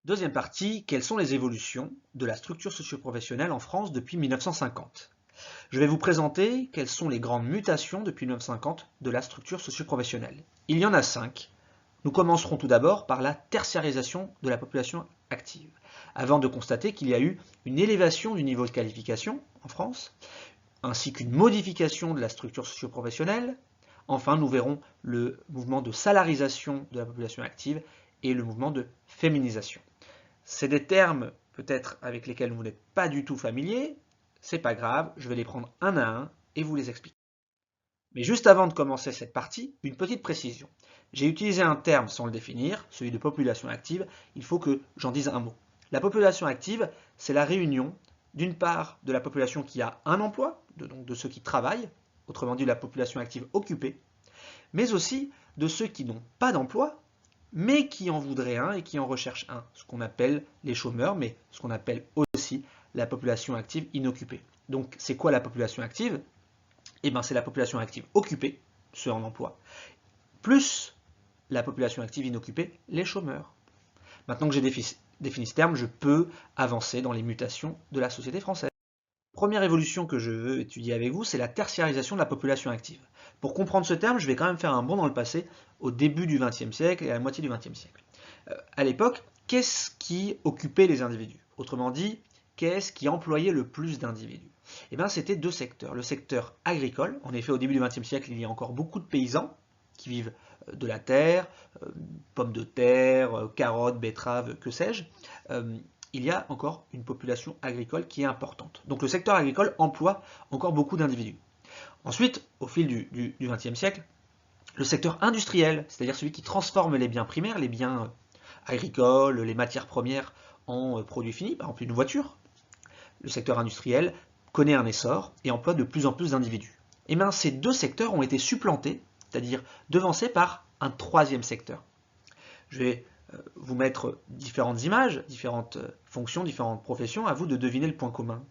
Deuxième partie, quelles sont les évolutions de la structure socio-professionnelle en France depuis 1950? Je vais vous présenter quelles sont les grandes mutations depuis 1950 de la structure socio-professionnelle. Il y en a 5. Nous commencerons tout d'abord par la tertiarisation de la population active, avant de constater qu'il y a eu une élévation du niveau de qualification en France, ainsi qu'une modification de la structure socio-professionnelle. Enfin, nous verrons le mouvement de salarisation de la population active et le mouvement de féminisation. C'est des termes peut-être avec lesquels vous n'êtes pas du tout familier, c'est pas grave, je vais les prendre un à un et vous les expliquer. Mais juste avant de commencer cette partie, une petite précision. J'ai utilisé un terme sans le définir, celui de population active, il faut que j'en dise un mot. La population active, c'est la réunion d'une part de la population qui a un emploi, donc de ceux qui travaillent, autrement dit la population active occupée, mais aussi de ceux qui n'ont pas d'emploi, mais qui en voudraient un et qui en recherchent un, ce qu'on appelle les chômeurs, mais ce qu'on appelle aussi la population active inoccupée. Donc c'est quoi la population active? Eh bien c'est la population active occupée, ceux en emploi, plus la population active inoccupée, les chômeurs. Maintenant que j'ai défini ce terme, je peux avancer dans les mutations de la société française. Première évolution que je veux étudier avec vous, c'est la tertiarisation de la population active. Pour comprendre ce terme, je vais quand même faire un bond dans le passé, au début du XXe siècle et à la moitié du XXe siècle. À l'époque, qu'est-ce qui occupait les individus? Autrement dit, qu'est-ce qui employait le plus d'individus? Eh bien, c'était deux secteurs. Le secteur agricole, en effet, au début du XXe siècle, il y a encore beaucoup de paysans qui vivent de la terre, pommes de terre, carottes, betteraves, que sais-je. Il y a encore une population agricole qui est importante. Donc le secteur agricole emploie encore beaucoup d'individus. Ensuite, au fil du XXe siècle, le secteur industriel, c'est-à-dire celui qui transforme les biens primaires, les biens agricoles, les matières premières en produits finis, par exemple une voiture, le secteur industriel connaît un essor et emploie de plus en plus d'individus. Et bien ces deux secteurs ont été supplantés, c'est-à-dire devancés par un troisième secteur. Je vais vous mettre différentes images, différentes fonctions, différentes professions, à vous de deviner le point commun.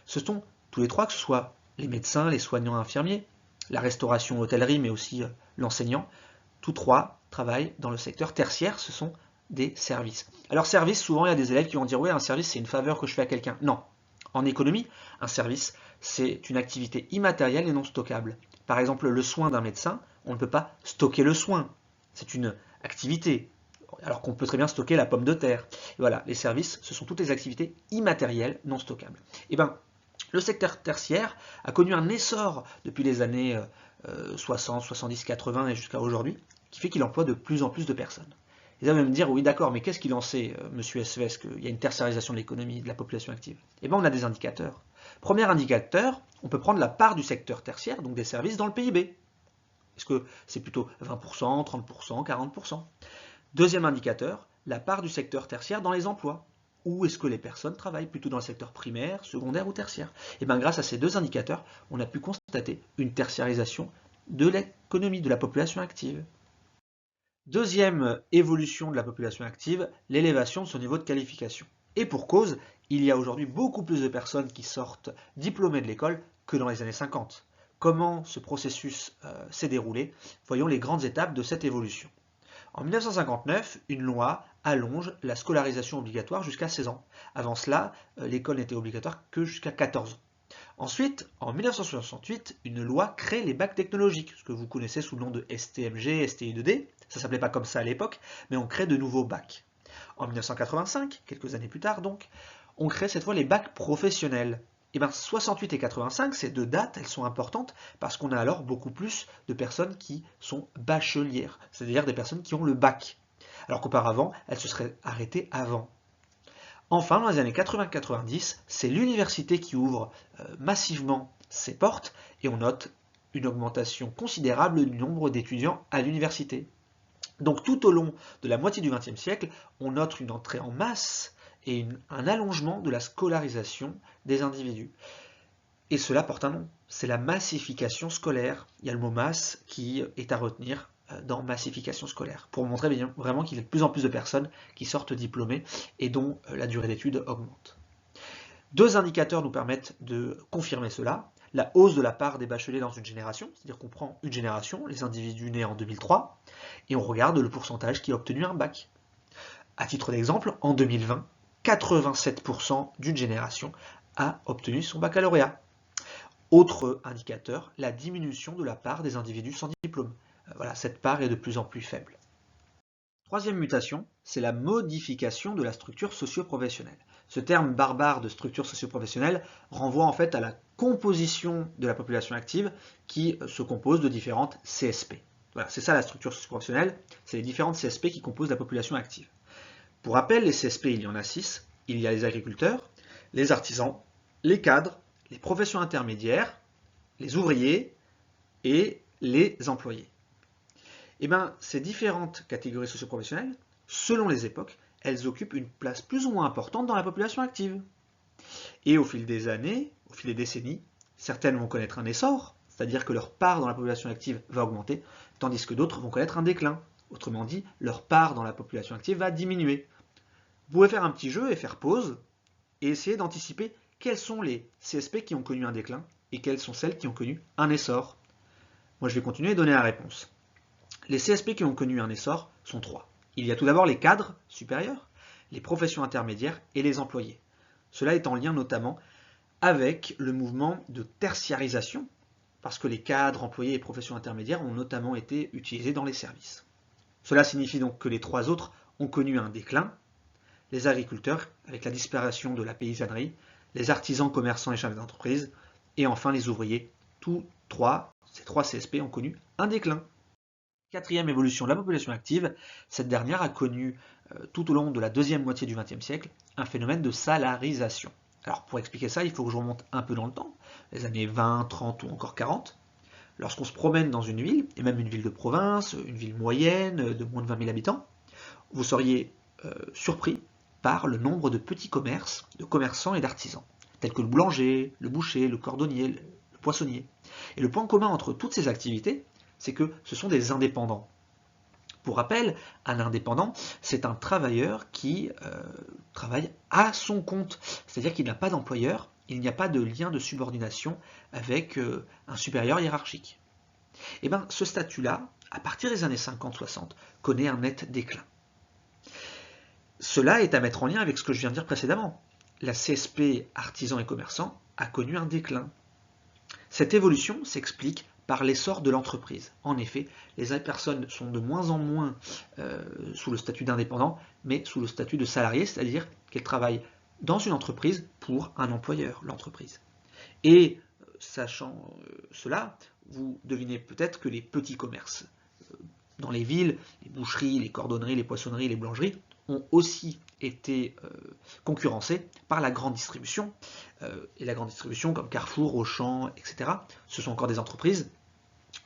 Ce sont tous les trois, que ce soit les médecins, les soignants infirmiers, la restauration, l'hôtellerie, mais aussi l'enseignant, tous trois travaillent dans le secteur tertiaire, ce sont des services. Alors service, souvent il y a des élèves qui vont dire oui, un service c'est une faveur que je fais à quelqu'un. Non. En économie, un service c'est une activité immatérielle et non stockable. Par exemple, le soin d'un médecin, on ne peut pas stocker le soin. C'est une activité, alors qu'on peut très bien stocker la pomme de terre. Et voilà, les services, ce sont toutes les activités immatérielles non stockables. Et bien, le secteur tertiaire a connu un essor depuis les années 60, 70, 80 et jusqu'à aujourd'hui, qui fait qu'il emploie de plus en plus de personnes. Et là, vous allez me dire, oui d'accord, mais qu'est-ce qu'il en sait, monsieur SVS, qu'il y a une tertiarisation de l'économie, de la population active? Eh bien, on a des indicateurs. Premier indicateur, on peut prendre la part du secteur tertiaire, donc des services, dans le PIB. Est-ce que c'est plutôt 20%, 30%, 40%? Deuxième indicateur, la part du secteur tertiaire dans les emplois. Où est-ce que les personnes travaillent? Plutôt dans le secteur primaire, secondaire ou tertiaire? Et bien grâce à ces deux indicateurs, on a pu constater une tertiarisation de l'économie, de la population active. Deuxième évolution de la population active, l'élévation de son niveau de qualification. Et pour cause, il y a aujourd'hui beaucoup plus de personnes qui sortent diplômées de l'école que dans les années 50. Comment ce processus s'est déroulé? Voyons les grandes étapes de cette évolution. En 1959, une loi allonge la scolarisation obligatoire jusqu'à 16 ans. Avant cela, l'école n'était obligatoire que jusqu'à 14 ans. Ensuite, en 1968, une loi crée les bacs technologiques, ce que vous connaissez sous le nom de STMG, STI2D. Ça ne s'appelait pas comme ça à l'époque, mais on crée de nouveaux bacs. En 1985, quelques années plus tard donc, on crée cette fois les bacs professionnels. Et bien 68 et 85, ces deux dates, elles sont importantes parce qu'on a alors beaucoup plus de personnes qui sont bachelières, c'est-à-dire des personnes qui ont le bac. Alors qu'auparavant, elles se seraient arrêtées avant. Enfin, dans les années 80-90, c'est l'université qui ouvre massivement ses portes et on note une augmentation considérable du nombre d'étudiants à l'université. Donc tout au long de la moitié du XXe siècle, on note une entrée en masse et un allongement de la scolarisation des individus. Et cela porte un nom, c'est la massification scolaire. Il y a le mot masse qui est à retenir dans massification scolaire, pour montrer vraiment qu'il y a de plus en plus de personnes qui sortent diplômées et dont la durée d'études augmente. Deux indicateurs nous permettent de confirmer cela. La hausse de la part des bacheliers dans une génération, c'est-à-dire qu'on prend une génération, les individus nés en 2003, et on regarde le pourcentage qui a obtenu un bac. À titre d'exemple, en 2020, 87% d'une génération a obtenu son baccalauréat. Autre indicateur, la diminution de la part des individus sans diplôme. Voilà, cette part est de plus en plus faible. Troisième mutation, c'est la modification de la structure socio-professionnelle. Ce terme barbare de structure socio-professionnelle renvoie en fait à la composition de la population active qui se compose de différentes CSP. Voilà, c'est ça la structure socio-professionnelle, c'est les différentes CSP qui composent la population active. Pour rappel, les CSP, il y en a 6. Il y a les agriculteurs, les artisans, les cadres, les professions intermédiaires, les ouvriers et les employés. Eh bien, ces différentes catégories socio-professionnelles, selon les époques, elles occupent une place plus ou moins importante dans la population active. Et au fil des années, au fil des décennies, certaines vont connaître un essor, c'est-à-dire que leur part dans la population active va augmenter, tandis que d'autres vont connaître un déclin. Autrement dit, leur part dans la population active va diminuer. Vous pouvez faire un petit jeu et faire pause et essayer d'anticiper quelles sont les CSP qui ont connu un déclin et quelles sont celles qui ont connu un essor. Moi, je vais continuer et donner la réponse. Les CSP qui ont connu un essor sont 3. Il y a tout d'abord les cadres supérieurs, les professions intermédiaires et les employés. Cela est en lien notamment avec le mouvement de tertiarisation, parce que les cadres, employés et professions intermédiaires ont notamment été utilisés dans les services. Cela signifie donc que les 3 autres ont connu un déclin, les agriculteurs avec la disparition de la paysannerie, les artisans, commerçants et chefs d'entreprise, et enfin les ouvriers. Ces 3 CSP ont connu un déclin. Quatrième évolution de la population active, cette dernière a connu tout au long de la deuxième moitié du XXe siècle un phénomène de salarisation. Alors pour expliquer ça, il faut que je remonte un peu dans le temps, les années 20, 30 ou encore 40. Lorsqu'on se promène dans une ville, et même une ville de province, une ville moyenne de moins de 20 000 habitants, vous seriez surpris par le nombre de petits commerces, de commerçants et d'artisans, tels que le boulanger, le boucher, le cordonnier, le poissonnier. Et le point commun entre toutes ces activités, c'est que ce sont des indépendants. Pour rappel, un indépendant, c'est un travailleur qui travaille à son compte, c'est-à-dire qu'il n'a pas d'employeur, il n'y a pas de lien de subordination avec un supérieur hiérarchique. Et bien, ce statut-là, à partir des années 50-60, connaît un net déclin. Cela est à mettre en lien avec ce que je viens de dire précédemment. La CSP artisan et commerçant a connu un déclin. Cette évolution s'explique par l'essor de l'entreprise. En effet, les personnes sont de moins en moins sous le statut d'indépendant, mais sous le statut de salarié, c'est-à-dire qu'elles travaillent dans une entreprise pour un employeur, l'entreprise. Et sachant cela, vous devinez peut-être que les petits commerces dans les villes, les boucheries, les cordonneries, les poissonneries, les boulangeries, ont aussi été concurrencés par la grande distribution. Et la grande distribution, comme Carrefour, Auchan, etc., ce sont encore des entreprises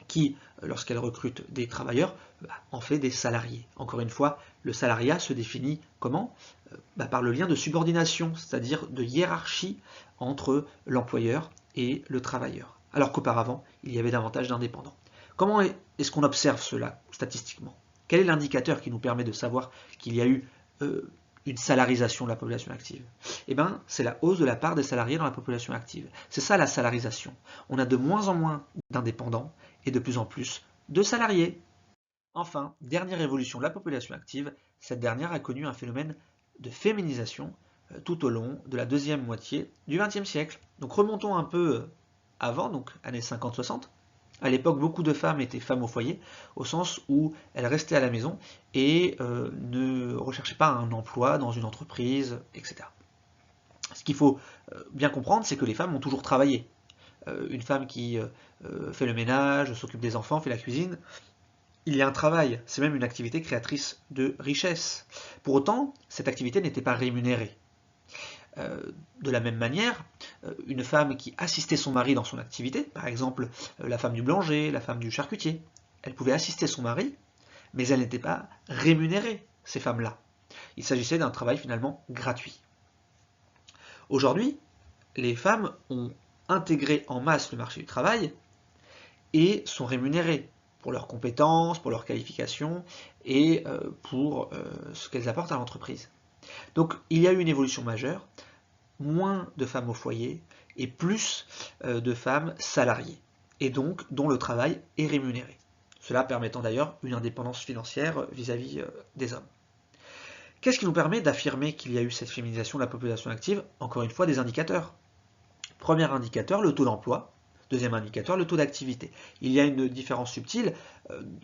qui, lorsqu'elles recrutent des travailleurs, en fait des salariés. Encore une fois, le salariat se définit comment ? Par le lien de subordination, c'est-à-dire de hiérarchie entre l'employeur et le travailleur. Alors qu'auparavant, il y avait davantage d'indépendants. Comment est-ce qu'on observe cela statistiquement ? Quel est l'indicateur qui nous permet de savoir qu'il y a eu une salarisation de la population active? Eh bien, c'est la hausse de la part des salariés dans la population active. C'est ça la salarisation. On a de moins en moins d'indépendants et de plus en plus de salariés. Enfin, dernière évolution de la population active, cette dernière a connu un phénomène de féminisation tout au long de la deuxième moitié du XXe siècle. Donc remontons un peu avant, donc années 50-60. À l'époque, beaucoup de femmes étaient femmes au foyer, au sens où elles restaient à la maison et ne recherchaient pas un emploi dans une entreprise, etc. Ce qu'il faut bien comprendre, c'est que les femmes ont toujours travaillé. Une femme qui fait le ménage, s'occupe des enfants, fait la cuisine, il y a un travail, c'est même une activité créatrice de richesse. Pour autant, cette activité n'était pas rémunérée. De la même manière, une femme qui assistait son mari dans son activité, par exemple la femme du boulanger, la femme du charcutier, elle pouvait assister son mari, mais elle n'était pas rémunérée, ces femmes-là. Il s'agissait d'un travail finalement gratuit. Aujourd'hui, les femmes ont intégré en masse le marché du travail et sont rémunérées pour leurs compétences, pour leurs qualifications et pour ce qu'elles apportent à l'entreprise. Donc il y a eu une évolution majeure, moins de femmes au foyer et plus de femmes salariées, et donc dont le travail est rémunéré. Cela permettant d'ailleurs une indépendance financière vis-à-vis des hommes. Qu'est-ce qui nous permet d'affirmer qu'il y a eu cette féminisation de la population active? Encore une fois, des indicateurs. Premier indicateur, le taux d'emploi. Deuxième indicateur, le taux d'activité. Il y a une différence subtile.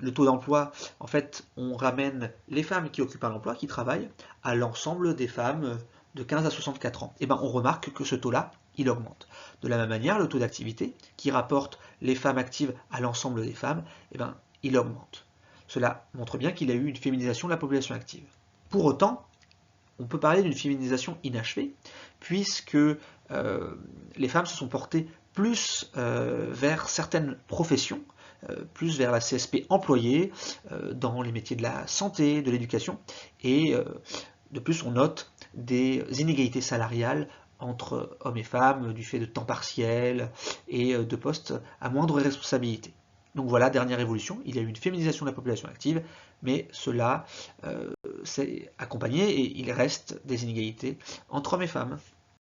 Le taux d'emploi, en fait, on ramène les femmes qui occupent un emploi, qui travaillent, à l'ensemble des femmes de 15 à 64 ans. Et bien, on remarque que ce taux-là, il augmente. De la même manière, le taux d'activité, qui rapporte les femmes actives à l'ensemble des femmes, et bien, il augmente. Cela montre bien qu'il y a eu une féminisation de la population active. Pour autant, on peut parler d'une féminisation inachevée, puisque les femmes se sont portées plus vers certaines professions, plus vers la CSP employée, dans les métiers de la santé, de l'éducation, et de plus on note des inégalités salariales entre hommes et femmes, du fait de temps partiel et de postes à moindre responsabilité. Donc voilà, dernière évolution, il y a eu une féminisation de la population active, mais cela s'est accompagné et il reste des inégalités entre hommes et femmes.